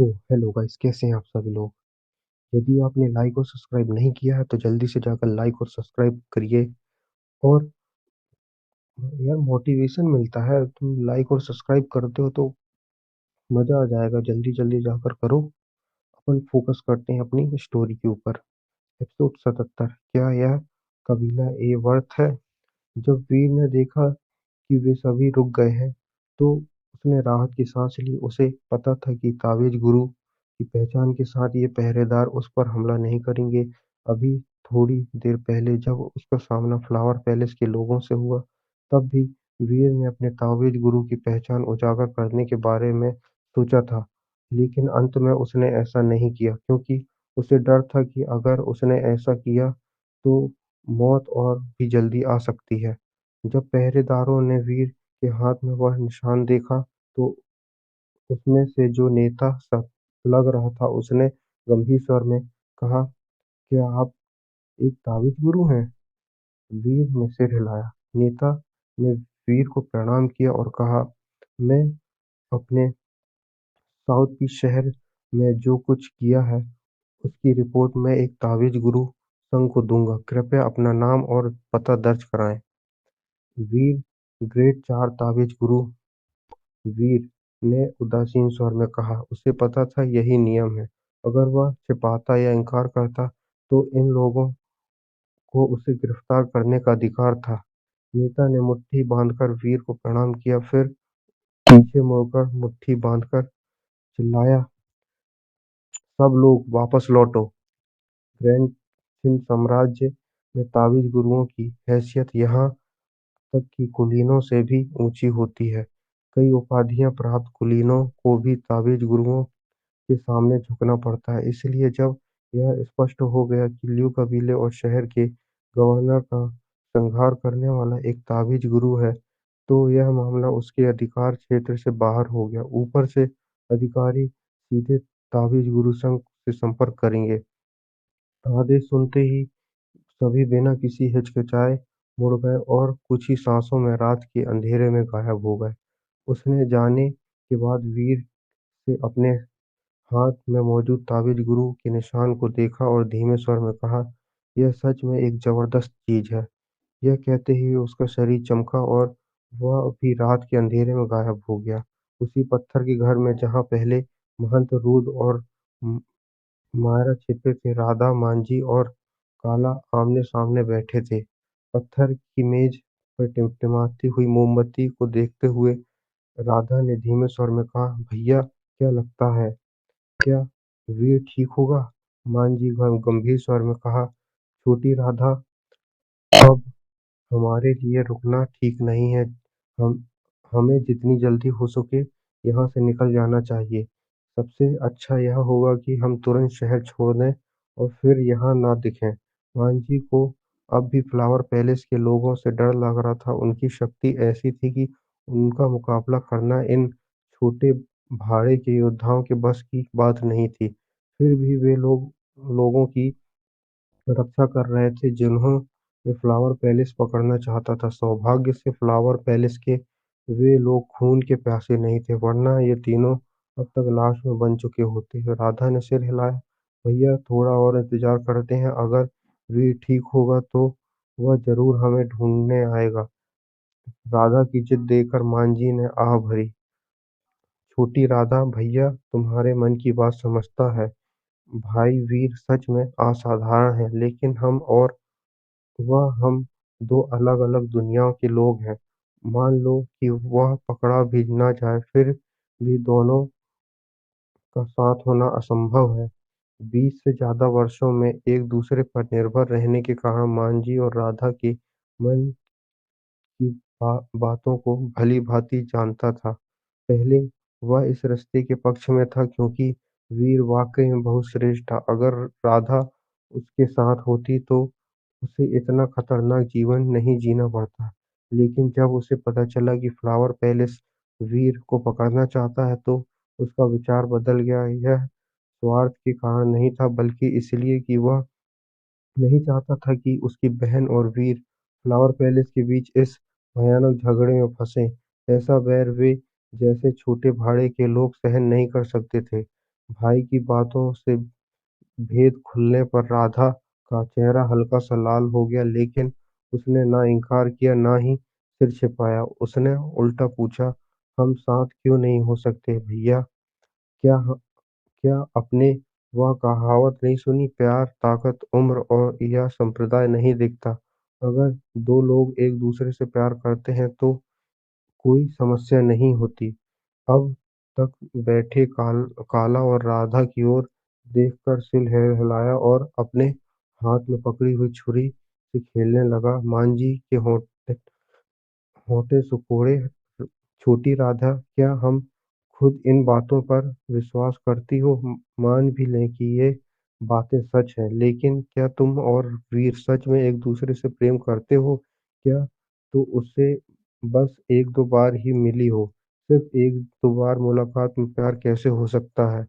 तो hello guys, कैसे हैं आप सभी लोग। यदि आपने लाइक और सब्सक्राइब नहीं किया है तो जल्दी से जाकर लाइक और सब्सक्राइब करिए। और यार, मोटिवेशन मिलता है, तुम लाइक और सब्सक्राइब करते हो तो मजा आ जाएगा। जल्दी जल्दी जाकर करो। अपन फोकस करते हैं अपनी स्टोरी के ऊपर। एपिसोड 77। क्या यह कबीला ए वर्थ है। जब वीर ने देखा कि वे सभी रुक गए हैं तो उसने राहत की सांस ली। उसे पता था कि ताबीज गुरु की पहचान के साथ ये पहरेदार उस पर हमला नहीं करेंगे। अभी थोड़ी देर पहले जब उसका सामना फ्लावर पैलेस के लोगों से हुआ, तब भी वीर ने अपने ताबीज गुरु की पहचान उजागर करने के बारे में सोचा था। लेकिन अंत में उसने ऐसा नहीं किया क्योंकि उसे डर था कि अगर उसने ऐसा किया तो मौत और भी जल्दी आ सकती है। जब पहरेदारों ने वीर के हाथ में वह निशान देखा तो उसमें से जो नेता सा लग रहा था, उसने गंभीर स्वर में कहा, क्या आप एक ताबीज गुरु हैं। वीर ने सिर हिलाया। नेता ने वीर को प्रणाम किया और कहा, मैं अपने साउथ ईस्ट शहर में जो कुछ किया है उसकी रिपोर्ट मैं एक ताबीज गुरु संघ को दूंगा। कृपया अपना नाम और पता दर्ज कराएं। वीर ग्रेट चार ताबीज गुरु, वीर ने उदासीन स्वर में कहा। उसे पता था यही नियम है। अगर वह छिपाता या इनकार करता तो इन लोगों को उसे गिरफ्तार करने का अधिकार था। नेता ने मुट्ठी बांधकर वीर को प्रणाम किया, फिर पीछे मुड़कर मुट्ठी बांधकर चिल्लाया, सब लोग वापस लौटो। ग्रैंड सिंह साम्राज्य में ताबीज गुरुओं की हैसियत यहाँ तक कि कुलीनों से भी ऊंची होती है। कई उपाधियां प्राप्त कुलीनों को भी ताबीज गुरुओं के सामने झुकना पड़ता है। इसलिए जब यह स्पष्ट हो गया कि लियू कबीले और शहर के गवर्नर का संहार करने वाला एक ताबीज गुरु है, तो यह मामला उसके अधिकार क्षेत्र से बाहर हो गया। ऊपर से अधिकारी सीधे ताबीज गुरु संघ से संपर्क करेंगे। आदेश सुनते ही सभी बिना किसी हिचकिचाए मुड़ गए और कुछ ही सांसों में रात के अंधेरे में गायब हो गए। उसने जाने के बाद वीर से अपने हाथ में मौजूद ताबीज गुरु के निशान को देखा और धीमे स्वर में कहा, यह सच में एक जबरदस्त चीज है। यह कहते ही उसका शरीर चमका और वह भी रात के अंधेरे में गायब हो गया। उसी पत्थर के घर में जहाँ पहले महंत रूद और मायरा छिपे थे, राधा मांझी और काला आमने सामने बैठे थे। पत्थर की मेज पर टिमटिमाती हुई मोमबत्ती को देखते हुए राधा ने धीमे स्वर में कहा, भैया, क्या लगता है क्या वीर ठीक होगा। मांझी गंभीर स्वर में कहा, छोटी राधा, अब हमारे लिए रुकना ठीक नहीं है। हम हमें जितनी जल्दी हो सके यहाँ से निकल जाना चाहिए। सबसे अच्छा यह होगा कि हम तुरंत शहर छोड़ दें और फिर यहाँ ना दिखें। मांझी को अब भी फ्लावर पैलेस के लोगों से डर लग रहा था। उनकी शक्ति ऐसी थी कि उनका मुकाबला करना इन छोटे भाड़े के योद्धाओं के बस की बात नहीं थी। फिर भी वे लोगों की रक्षा कर रहे थे जिन्होंने फ्लावर पैलेस पकड़ना चाहता था। सौभाग्य से फ्लावर पैलेस के वे लोग खून के प्यासे नहीं थे, वरना ये तीनों अब तक लाश में बन चुके होते। राधा ने सिर हिलाया। भैया, थोड़ा और इंतजार करते हैं। अगर वीर ठीक होगा तो वह जरूर हमें ढूंढने आएगा। राधा की जिद देखकर मांझी ने आह भरी। छोटी राधा, भैया तुम्हारे मन की बात समझता है। भाई वीर सच में असाधारण है, लेकिन हम दो अलग-अलग दुनियाओं के लोग हैं। मान लो कि वह पकड़ा भी न जाए, फिर भी दोनों का साथ होना असंभव है। 20 से ज्यादा वर्षों में एक दूसरे पर निर्भर रहने के कारण मांझी और राधा के मन की बातों को भली-भांति जानता था। पहले वह इस रिश्ते के पक्ष में था क्योंकि वीर वाकई में बहुत श्रेष्ठ था। अगर राधा उसके साथ होती तो उसे इतना खतरनाक जीवन नहीं जीना पड़ता। लेकिन जब उसे पता चला कि फ्लावर पैलेस वीर को पकड़ना चाहता है तो उसका विचार बदल गया। यह स्वार्थ के कारण नहीं था, बल्कि इसलिए कि वह नहीं चाहता था कि उसकी बहन और वीर फ्लावर पैलेस के बीच इस भयानक झगड़े में फंसे। ऐसा बैर वे जैसे छोटे भाड़े के लोग सहन नहीं कर सकते थे। भाई की बातों से भेद खुलने पर राधा का चेहरा हल्का सा लाल हो गया, लेकिन उसने ना इनकार किया ना ही सिर छिपाया। उसने उल्टा पूछा, हम साथ क्यों नहीं हो सकते भैया? क्या क्या आपने वह कहावत नहीं सुनी, प्यार ताकत उम्र और या संप्रदाय नहीं देखता। अगर दो लोग एक दूसरे से प्यार करते हैं तो कोई समस्या नहीं होती। अब तक बैठे काला और राधा की ओर देखकर सिर हिलाया और अपने हाथ में पकड़ी हुई छुरी से खेलने लगा। मांझी के होठे सिकोड़े। छोटी राधा, क्या हम खुद इन बातों पर विश्वास करती हो? मान भी लें कि ये बातें सच हैं, लेकिन क्या तुम और वीर सच में एक दूसरे से प्रेम करते हो? क्या तो उससे बस एक दो बार ही मिली हो? सिर्फ एक दो बार मुलाकात में प्यार कैसे हो सकता है?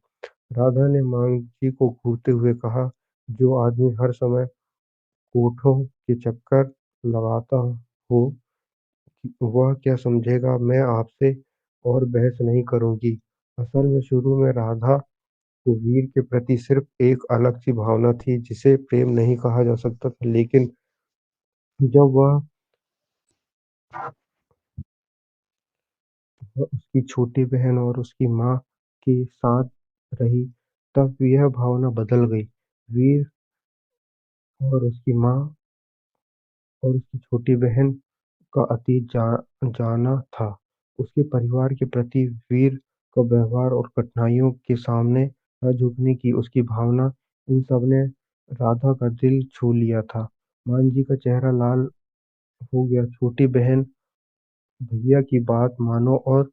राधा ने मांझी को घूरते हुए कहा, जो आदमी हर समय कोठों के चक्कर लगाता हो वह क्या समझेगा? मैं आपसे और बहस नहीं करूंगी। असल में शुरू में राधा को वीर के प्रति सिर्फ एक अलग सी भावना थी, जिसे प्रेम नहीं कहा जा सकता था। लेकिन जब वह उसकी छोटी बहन और उसकी माँ के साथ रही, तब यह भावना बदल गई। वीर और उसकी माँ और उसकी छोटी बहन का अतीत जाना था। उसके परिवार के प्रति वीर का व्यवहार और कठिनाइयों के सामने न झुकने की उसकी भावना, इन सब ने राधा का दिल छू लिया था। मांझी का चेहरा लाल हो गया। छोटी बहन, भैया की बात मानो और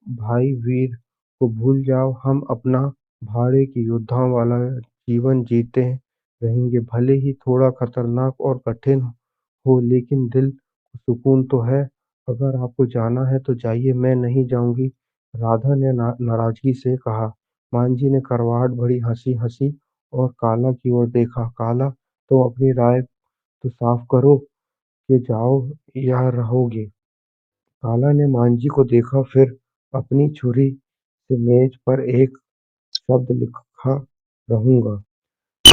भाई वीर को भूल जाओ। हम अपना भाड़े की योद्धाओं वाला जीवन जीते रहेंगे, भले ही थोड़ा खतरनाक और कठिन हो, लेकिन दिल को सुकून तो है। अगर आपको जाना है तो जाइए, मैं नहीं जाऊंगी, राधा ने नाराजगी से कहा। मांझी ने करवाहट भरी हंसी हंसी और काला की ओर देखा। काला, तुम अपनी राय तो साफ करो कि जाओ या रहोगे? काला ने मांझी को देखा, फिर अपनी छुरी से मेज पर एक शब्द लिखा, रहूंगा।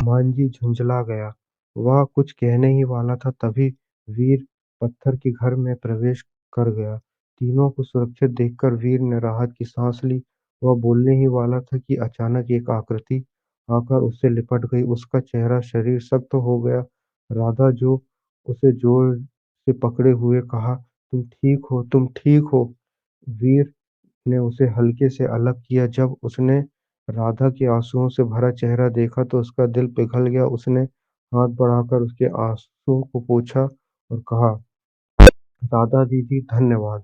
मांझी झुंझला गया। वह कुछ कहने ही वाला था, तभी वीर पत्थर के घर में प्रवेश कर गया। तीनों को सुरक्षित देखकर वीर ने राहत की सांस ली। वह बोलने ही वाला था कि अचानक एक आकृति आकर उससे लिपट गई। उसका चेहरा शरीर सख्त हो गया। राधा, जो उसे जोर से पकड़े हुए, कहा, तुम ठीक हो, तुम ठीक हो? वीर ने उसे हल्के से अलग किया। जब उसने राधा के आंसुओं से भरा चेहरा देखा तो उसका दिल पिघल गया। उसने हाथ बढ़ाकर उसके आंसुओं को पोंछा और कहा, राधा दीदी, धन्यवाद।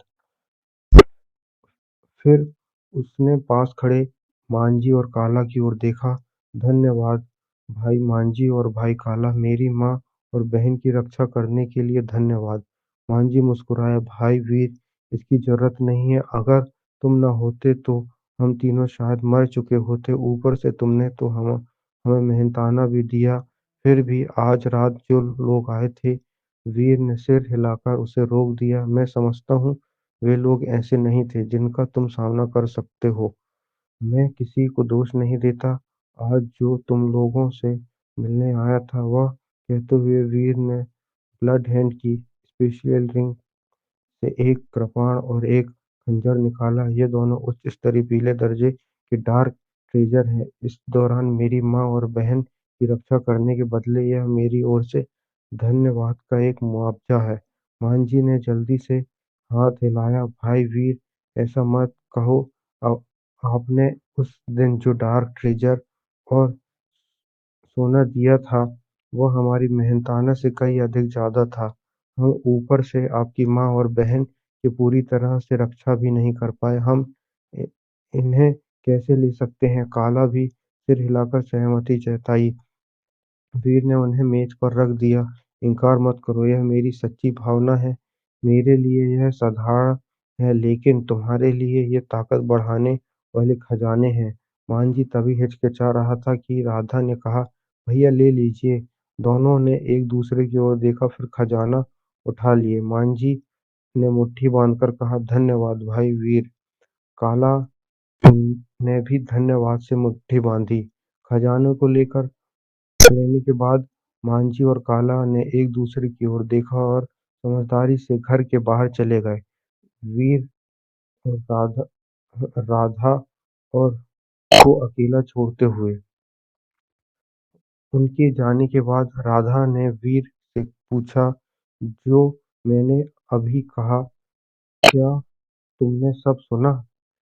फिर उसने पास खड़े मांझी और काला की ओर देखा। धन्यवाद भाई मांझी और भाई काला, मेरी माँ और बहन की रक्षा करने के लिए धन्यवाद। मांझी मुस्कुराया, भाई वीर, इसकी जरूरत नहीं है। अगर तुम न होते तो हम तीनों शायद मर चुके होते। ऊपर से तुमने तो हमें मेहनताना भी दिया। फिर भी आज रात जो लोग आए थे, वीर ने सिर हिलाकर उसे रोक दिया, मैं समझता हूँ वे लोग ऐसे नहीं थे जिनका तुम सामना कर सकते हो। मैं किसी को दोष नहीं देता। आज जो तुम लोगों से मिलने आया था, वह कहते हुए वीर ने ब्लड हैंड की स्पेशल रिंग से एक कृपाण और एक खंजर निकाला। ये दोनों उच्च स्तरीय पीले दर्जे के डार्क ट्रेजर हैं। इस दौरान मेरी माँ और बहन की रक्षा करने के बदले यह मेरी ओर से धन्यवाद का एक मुआवजा है। मांझी ने जल्दी से हाथ हिलाया, भाई वीर, ऐसा मत कहो। आ- आपने उस दिन जो डार्क ट्रेजर और सोना दिया था, वह हमारी मेहनताना से कहीं अधिक ज्यादा था। हम ऊपर से आपकी माँ और बहन की पूरी तरह से रक्षा भी नहीं कर पाए। हम इ- इन्हें कैसे ले सकते हैं? काला भी सिर हिलाकर सहमति जताई। वीर ने उन्हें मेज पर रख दिया। इनकार मत करो, यह मेरी सच्ची भावना है। मेरे लिए यह साधारण है, लेकिन तुम्हारे लिए ये ताकत बढ़ाने वाले खजाने हैं। मांझी तभी हिचकिचा रहा था कि राधा ने कहा, भैया ले लीजिए। दोनों ने एक दूसरे की ओर देखा, फिर खजाना उठा लिए। मांझी ने मुट्ठी बांधकर कहा, धन्यवाद भाई वीर। काला ने भी धन्यवाद से मुट्ठी बांधी। खजाने को लेने के बाद मांझी और काला ने एक दूसरे की ओर देखा और समझदारी से घर के बाहर चले गए। वीर और राधा और को अकेला छोड़ते हुए। उनके जाने के बाद राधा ने वीर से पूछा, जो मैंने अभी कहा, क्या तुमने सब सुना?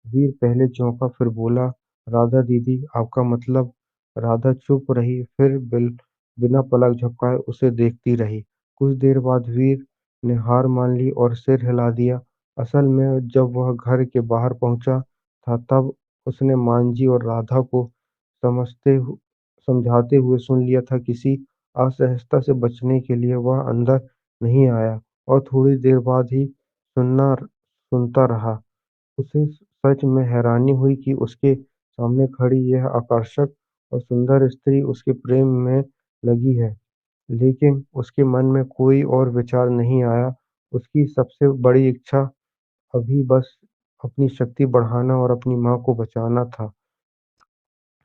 वीर पहले चौंका, फिर बोला, राधा दीदी, आपका मतलब? राधा चुप रही, फिर बिना पलक झपकाए उसे देखती रही। कुछ देर बाद वीर ने हार मान ली और सिर हिला दिया। असल में जब वह घर के बाहर पहुंचा था, तब उसने मांझी और राधा को समझाते हुए सुन लिया था। किसी असहजता से बचने के लिए वह अंदर नहीं आया और थोड़ी देर बाद ही सुनता रहा। उसे सच में हैरानी हुई कि उसके सामने खड़ी यह आकर्षक और सुंदर स्त्री उसके प्रेम में लगी है, लेकिन उसके मन में कोई और विचार नहीं आया। उसकी सबसे बड़ी इच्छा अभी बस अपनी शक्ति बढ़ाना और अपनी माँ को बचाना था।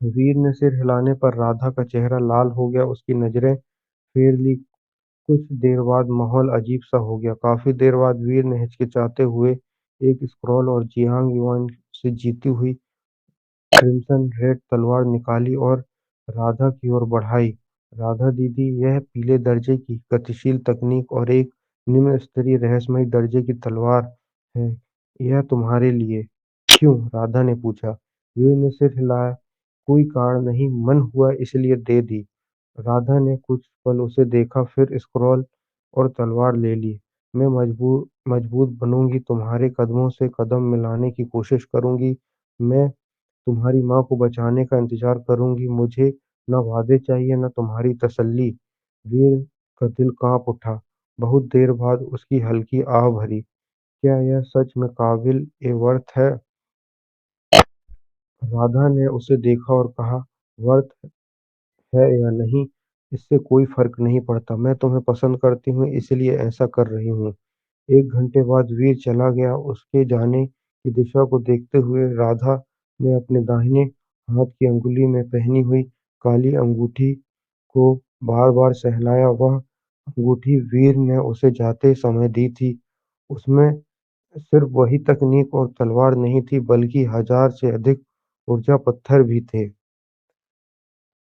वीर ने सिर हिलाने पर राधा का चेहरा लाल हो गया, उसकी नजरें फेर ली। कुछ देर बाद माहौल अजीब सा हो गया। काफी देर बाद वीर ने हिचकिचाते हुए एक स्क्रॉल और जियांग युआन से जीती हुई क्रिम्सन रेड तलवार निकाली और राधा की ओर बढ़ाई। राधा दीदी, यह पीले दर्जे की गतिशील तकनीक और एक निम्न स्तरीय रहस्यमयी दर्जे की तलवार है। यह तुम्हारे लिए। क्यों? राधा ने पूछा। वीर ने सिर हिलाया। कोई कारण नहीं, मन हुआ इसलिए दे दी। राधा ने कुछ पल उसे देखा, फिर स्क्रॉल और तलवार ले ली। मैं मजबूत बनूंगी, तुम्हारे कदमों से कदम मिलाने की कोशिश करूंगी। मैं तुम्हारी माँ को बचाने का इंतजार करूंगी। मुझे न वादे चाहिए, न तुम्हारी तसल्ली। वीर का दिल कांप उठा। बहुत देर बाद उसकी हल्की आह भरी। क्या यह सच में काबिल ए वर्थ है? राधा ने उसे देखा और कहा, वर्थ है या नहीं, इससे कोई फर्क नहीं पड़ता। मैं तुम्हें पसंद करती हूँ, इसलिए ऐसा कर रही हूँ। 1 घंटे बाद वीर चला गया। उसके जाने की दिशा को देखते हुए राधा ने अपने दाहिने हाथ की अंगुली में पहनी हुई काली अंगूठी को बार-बार सहलाया। वह अंगूठी वीर ने उसे जाते समय दी थी। उसमें सिर्फ वही तकनीक और तलवार नहीं थी, बल्कि 1000 से अधिक ऊर्जा पत्थर भी थे।